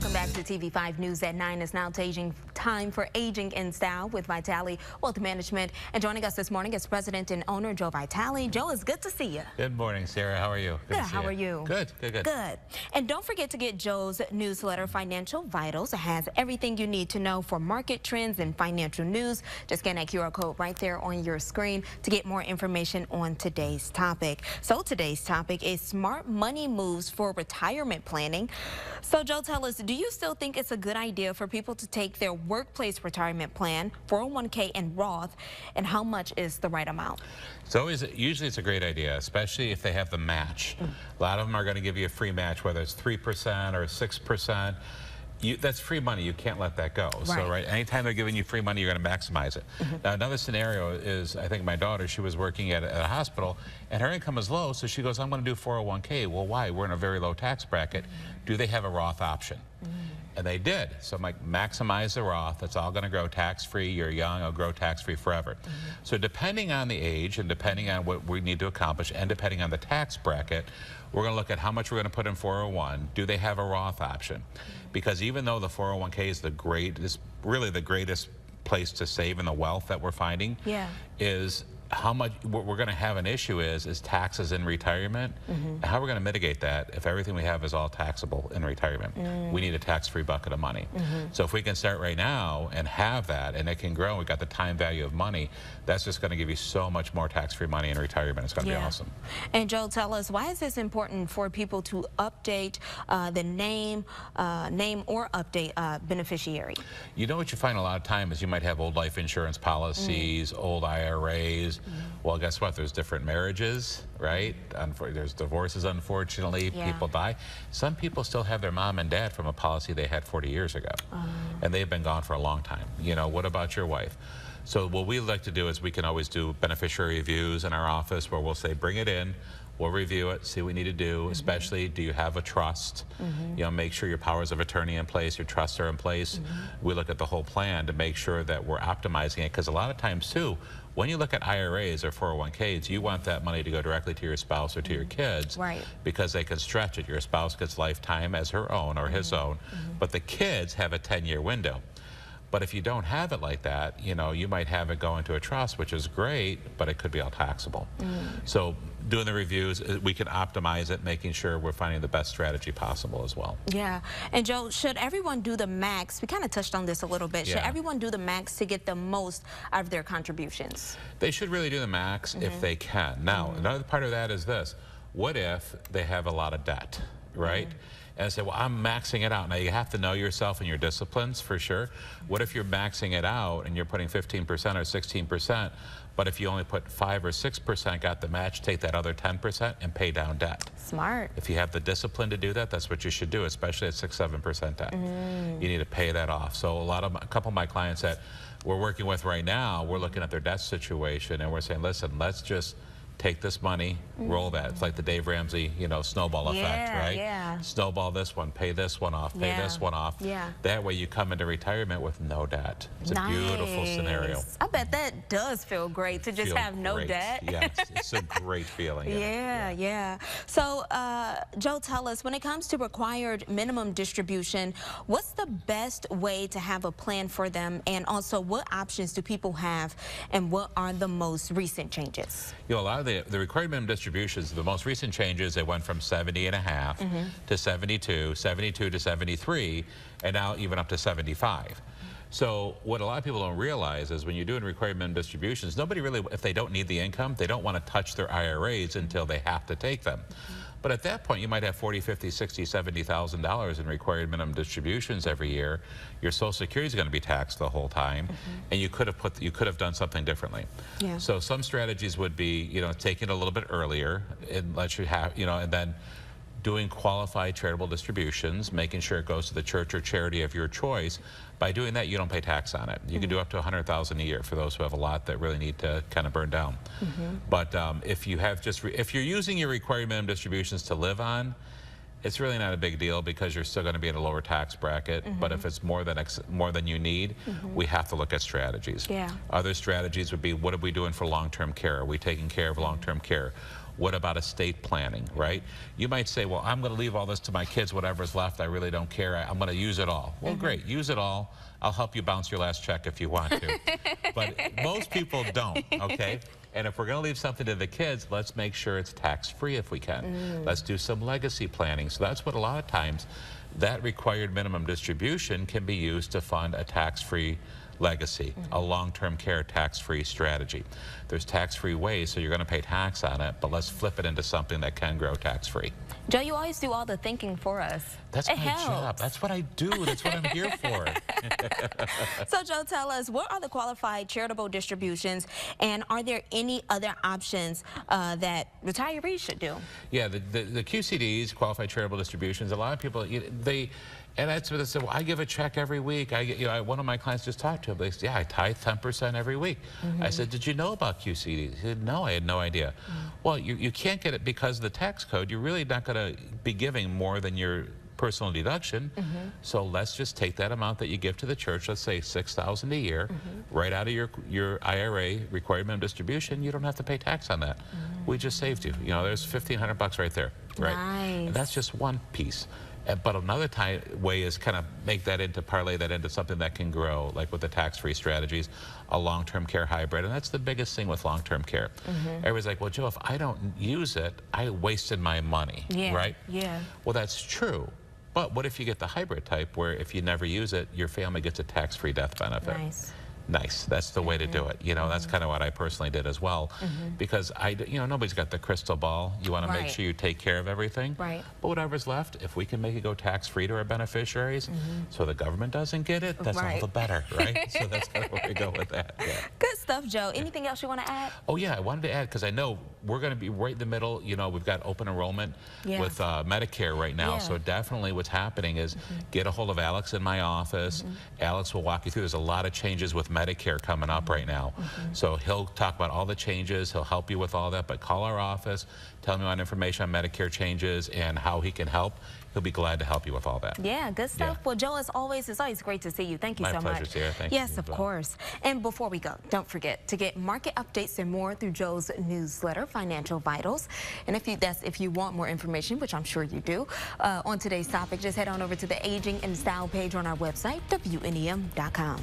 Welcome back to TV5 News at 9. It's now time for Aging in Style with Vitale Wealth Management. And joining us this morning is President and owner Joe Vitale. Joe, it's good to see you. Good morning, Sarah. How are you? Good. How are you? Good. Good. And don't forget to get Joe's newsletter, Financial Vitals. It has everything you need to know for market trends and financial news. Just scan that QR code right there on your screen to get more information on today's topic. So today's topic is smart money moves for retirement planning. So Joe, tell us, do you still think it's a good idea for people to take their workplace retirement plan, 401k and Roth, and how much is the right amount? Usually it's a great idea, especially if they have the match. A lot of them are going to give you a free match, whether it's 3% or 6%. That's free money. You can't let that go. Right. So, right, anytime they're giving you free money, you're going to maximize it. Now, another scenario is, I think my daughter, she was working at a hospital, and her income is low, so she goes, I'm going to do 401k. Well, why? We're in a very low tax bracket. Do they have a Roth option? And they did. So I'm like, maximize the Roth. It's all going to grow tax-free. You're young. It'll grow tax-free forever. So depending on the age and depending on what we need to accomplish and depending on the tax bracket, we're going to look at how much we're going to put in 401. Do they have a Roth option? Because even though the 401k is really the greatest place to save in the wealth that we're finding, is how much what we're going to have an issue is taxes in retirement. How we're going to mitigate that if everything we have is all taxable in retirement? We need a tax-free bucket of money. So if we can start right now and have that, and it can grow, we've got the time value of money, that's just going to give you so much more tax-free money in retirement. It's going to be awesome. And Joe, tell us, why is this important for people to update the name or update beneficiary? You know what you find a lot of time is you might have old life insurance policies, old IRAs. Well, guess what? There's different marriages, right? There's divorces, unfortunately. People die. Some people still have their mom and dad from a policy they had 40 years ago, and they've been gone for a long time. You know, what about your wife? So what we like to do is we can always do beneficiary reviews in our office where we'll say, bring it in. We'll review it, see what we need to do, especially do you have a trust? You know, make sure your powers of attorney in place, your trusts are in place. We look at the whole plan to make sure that we're optimizing it, because a lot of times too, when you look at IRAs or 401ks, you want that money to go directly to your spouse or to your kids, because they can stretch it. Your spouse gets lifetime as her own or his own, but the kids have a 10-year window. But if you don't have it like that, you know, you might have it go into a trust, which is great, but it could be all taxable. So doing the reviews, we can optimize it, making sure we're finding the best strategy possible as well. Yeah. And Joe, should everyone do the max? We kind of touched on this a little bit. Should everyone do the max to get the most out of their contributions? They should really do the max if they can. Now, another part of that is this. What if they have a lot of debt, right? And I say, well, I'm maxing it out. Now, you have to know yourself and your disciplines for sure. What if you're maxing it out and you're putting 15% or 16%, but if you only put 5 or 6%, got the match, take that other 10% and pay down debt? Smart. If you have the discipline to do that, that's what you should do, especially at 6-7% debt. You need to pay that off. So a couple of my clients that we're working with right now, we're looking at their debt situation and we're saying, listen, let's just take this money, roll that. It's like the Dave Ramsey, you know, snowball effect, right? Snowball this one, pay this one off, pay this one off. That way you come into retirement with no debt. It's a beautiful scenario. I bet that does feel great to just have no debt. Yeah, it's a great feeling. So, Joe, tell us, when it comes to required minimum distribution, what's the best way to have a plan for them? And also, what options do people have? And what are the most recent changes? You know, a lot of the required minimum distributions, the most recent changes, they went from 70.5 to 72, 72 to 73, and now even up to 75. So what a lot of people don't realize is when you're doing required minimum distributions, nobody really, if they don't need the income, they don't want to touch their IRAs until they have to take them. But at that point, you might have $40, $50, $60, $70,000 in required minimum distributions every year. Your Social Security is going to be taxed the whole time, and you could have done something differently. So some strategies would be, you know, taking it a little bit earlier and let you have, you know, and then doing qualified charitable distributions, making sure it goes to the church or charity of your choice. By doing that, you don't pay tax on it. You can do up to $100,000 a year for those who have a lot that really need to kind of burn down. But if you have if you're using your required minimum distributions to live on, it's really not a big deal because you're still going to be in a lower tax bracket. But if it's more than you need, we have to look at strategies. Other strategies would be, what are we doing for long-term care? Are we taking care of long-term care? What about estate planning, right? You might say, well, I'm going to leave all this to my kids, whatever's left, I really don't care. I'm going to use it all. Well, great, use it all. I'll help you bounce your last check if you want to. But most people don't, okay? And if we're going to leave something to the kids, let's make sure it's tax-free if we can. Let's do some legacy planning. So that's what a lot of times that required minimum distribution can be used to fund a tax-free legacy, a long-term care tax-free strategy. There's tax-free ways, so you're going to pay tax on it, but let's flip it into something that can grow tax-free. Joe, you always do all the thinking for us. That's my job. That's what I do. That's what I'm here for. So, Joe, tell us, what are the qualified charitable distributions, and are there any other options that retirees should do? Yeah, the QCDs, qualified charitable distributions, a lot of people, and that's what they say, well, I give a check every week. One of my clients just talked to him. They said, yeah, I tithe 10% every week. I said, did you know about QCDs? He said, no, I had no idea. Well, you can't get it because of the tax code. You're really not going to be giving more than your personal deduction. So let's just take that amount that you give to the church, let's say $6,000 a year, right out of your IRA required minimum distribution. You don't have to pay tax on that. We just saved you. There's $1,500 right there, right? Nice. And that's just one piece. But another way is kind of parlay that into something that can grow, like with the tax-free strategies, a long-term care hybrid. And that's the biggest thing with long-term care. Everybody's like, well, Joe, if I don't use it, I wasted my money, right? Yeah. Well, that's true. But what if you get the hybrid type, where if you never use it, your family gets a tax-free death benefit? Nice. That's the way to do it. That's kind of what I personally did as well, because nobody's got the crystal ball. You want to make sure you take care of everything. Right. But whatever's left, if we can make it go tax-free to our beneficiaries, so the government doesn't get it, that's all the better, right? So that's kind of where we go with that. Yeah. Good stuff, Joe. Anything else you want to add? Oh yeah, I wanted to add, because I know we're going to be right in the middle. We've got open enrollment with Medicare right now. So definitely what's happening is get a hold of Alex in my office. Alex will walk you through. There's a lot of changes with Medicare coming up right now. So he'll talk about all the changes. He'll help you with all that. But call our office, tell him about information on Medicare changes and how he can help. He'll be glad to help you with all that. Yeah, good stuff. Well, Joe, it's always great to see you. Thank you so much. My pleasure, Sarah. Thank you. Yes, of course. And before we go, don't forget to get market updates and more through Joe's newsletter, Financial Vitals. And if you want more information, which I'm sure you do, on today's topic, just head on over to the Aging and Style page on our website, WNEM.com.